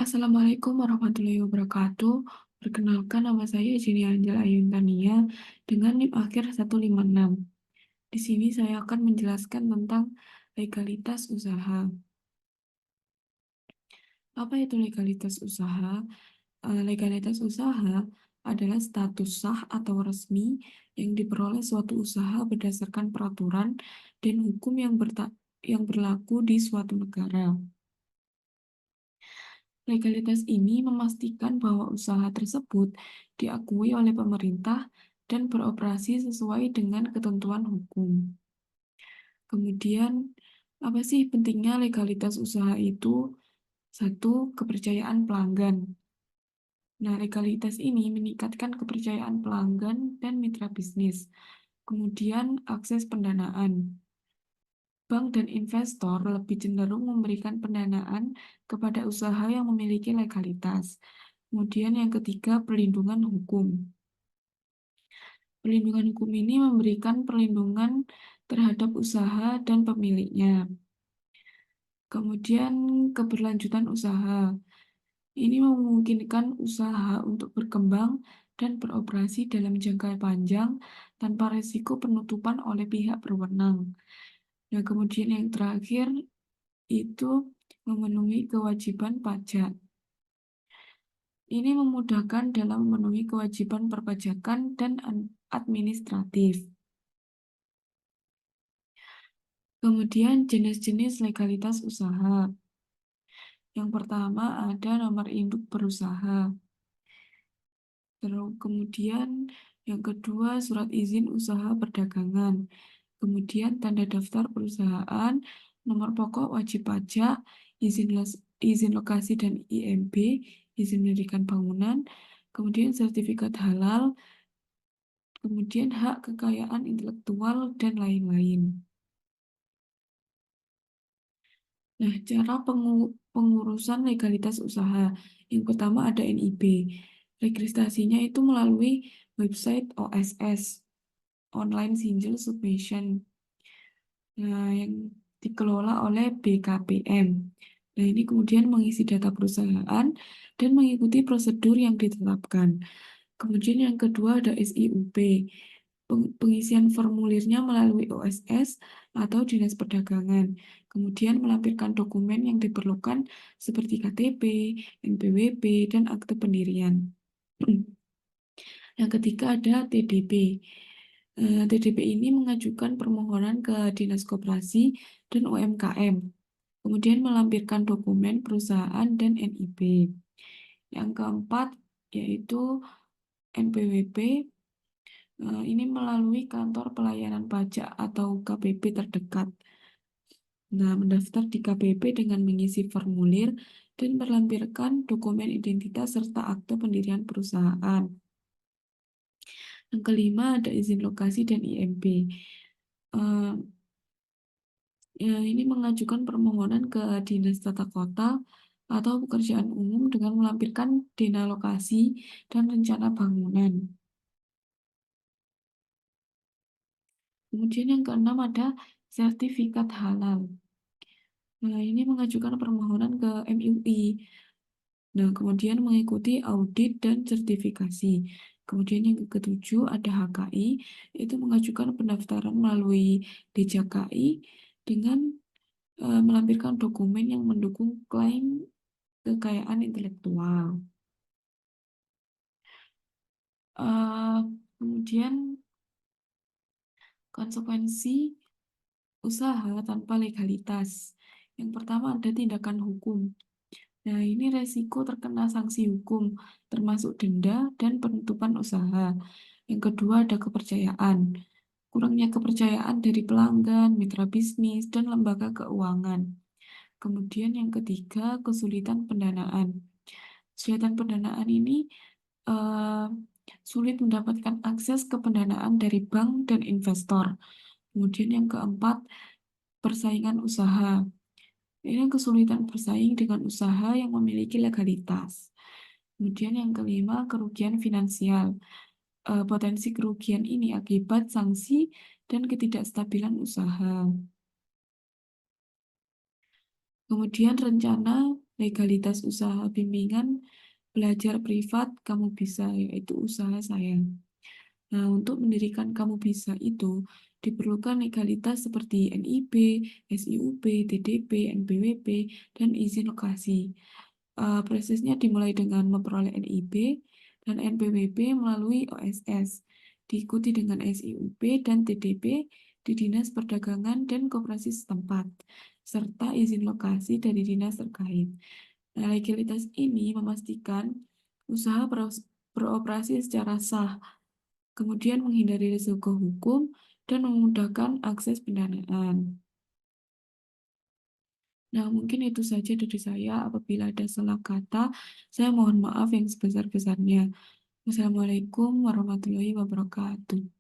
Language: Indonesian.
Assalamualaikum warahmatullahi wabarakatuh. Perkenalkan, nama saya Jenny Angela Ayuntania dengan NIM akhir 156. Di sini saya akan menjelaskan tentang legalitas usaha. Apa itu legalitas usaha? Legalitas usaha adalah status sah atau resmi yang diperoleh suatu usaha berdasarkan peraturan dan hukum yang berlaku di suatu negara. Legalitas ini memastikan bahwa usaha tersebut diakui oleh pemerintah dan beroperasi sesuai dengan ketentuan hukum. Kemudian, apa sih pentingnya legalitas usaha itu? Satu, kepercayaan pelanggan. Nah, legalitas ini meningkatkan kepercayaan pelanggan dan mitra bisnis. Kemudian, akses pendanaan. Bank dan investor lebih cenderung memberikan pendanaan kepada usaha yang memiliki legalitas. Kemudian yang ketiga, perlindungan hukum. Perlindungan hukum ini memberikan perlindungan terhadap usaha dan pemiliknya. Kemudian keberlanjutan usaha. Ini memungkinkan usaha untuk berkembang dan beroperasi dalam jangka panjang tanpa risiko penutupan oleh pihak berwenang. Nah, kemudian yang terakhir itu memenuhi kewajiban pajak. Ini memudahkan dalam memenuhi kewajiban perpajakan dan administratif. Kemudian jenis-jenis legalitas usaha. Yang pertama ada nomor induk berusaha. Terus kemudian yang kedua surat izin usaha perdagangan. Kemudian tanda daftar perusahaan, nomor pokok wajib pajak, izin lokasi dan IMB, izin mendirikan bangunan, kemudian sertifikat halal, kemudian hak kekayaan intelektual, dan lain-lain. Nah, cara pengurusan legalitas usaha. Yang pertama ada NIB. Registrasinya itu melalui website OSS, Online Single Submission. Nah, yang dikelola oleh BKPM. Nah, ini kemudian mengisi data perusahaan dan mengikuti prosedur yang ditetapkan. Kemudian yang kedua ada SIUP. Pengisian formulirnya melalui OSS atau Dinas Perdagangan. Kemudian melampirkan dokumen yang diperlukan seperti KTP, NPWP, dan akte pendirian. Yang ketiga ada TDP. TDP ini mengajukan permohonan ke Dinas Koperasi dan UMKM. Kemudian melampirkan dokumen perusahaan dan NIB. Yang keempat yaitu NPWP. Ini melalui kantor pelayanan pajak atau KPP terdekat. Nah, mendaftar di KPP dengan mengisi formulir dan melampirkan dokumen identitas serta akte pendirian perusahaan. Yang kelima ada izin lokasi dan IMB. Eh, ini mengajukan permohonan ke Dinas Tata Kota atau Pekerjaan Umum dengan melampirkan dena lokasi dan rencana bangunan. Kemudian yang keenam ada sertifikat halal. Nah, ini mengajukan permohonan ke MUI. Nah, kemudian mengikuti audit dan sertifikasi. Kemudian yang ketujuh ada HKI, itu mengajukan pendaftaran melalui DJKI dengan melampirkan dokumen yang mendukung klaim kekayaan intelektual. Eh, Kemudian konsekuensi usaha tanpa legalitas. Yang pertama ada tindakan hukum. Nah, ini resiko terkena sanksi hukum, termasuk denda dan penutupan usaha. Yang kedua ada kepercayaan. Kurangnya kepercayaan dari pelanggan, mitra bisnis, dan lembaga keuangan. Kemudian yang ketiga, kesulitan pendanaan. Kesulitan pendanaan ini eh, sulit mendapatkan akses ke pendanaan dari bank dan investor. Kemudian yang keempat, persaingan usaha. Ini kesulitan bersaing dengan usaha yang memiliki legalitas. Kemudian yang kelima, kerugian finansial. Potensi kerugian ini akibat sanksi dan ketidakstabilan usaha. Kemudian rencana Legalitas usaha bimbingan belajar privat kamu bisa, yaitu usaha saya. Nah, untuk mendirikan Kamu Bisa itu diperlukan legalitas seperti NIB, SIUP, TDP, NPWP, dan izin lokasi. Prosesnya dimulai dengan memperoleh NIB dan NPWP melalui OSS, diikuti dengan SIUP dan TDP di Dinas Perdagangan dan Koperasi setempat, serta izin lokasi dari dinas terkait. Nah, legalitas ini memastikan usaha beroperasi secara sah, kemudian menghindari risiko hukum, dan memudahkan akses pendanaan. Nah, mungkin itu saja dari saya. Apabila ada salah kata, saya mohon maaf yang sebesar-besarnya. Wassalamualaikum warahmatullahi wabarakatuh.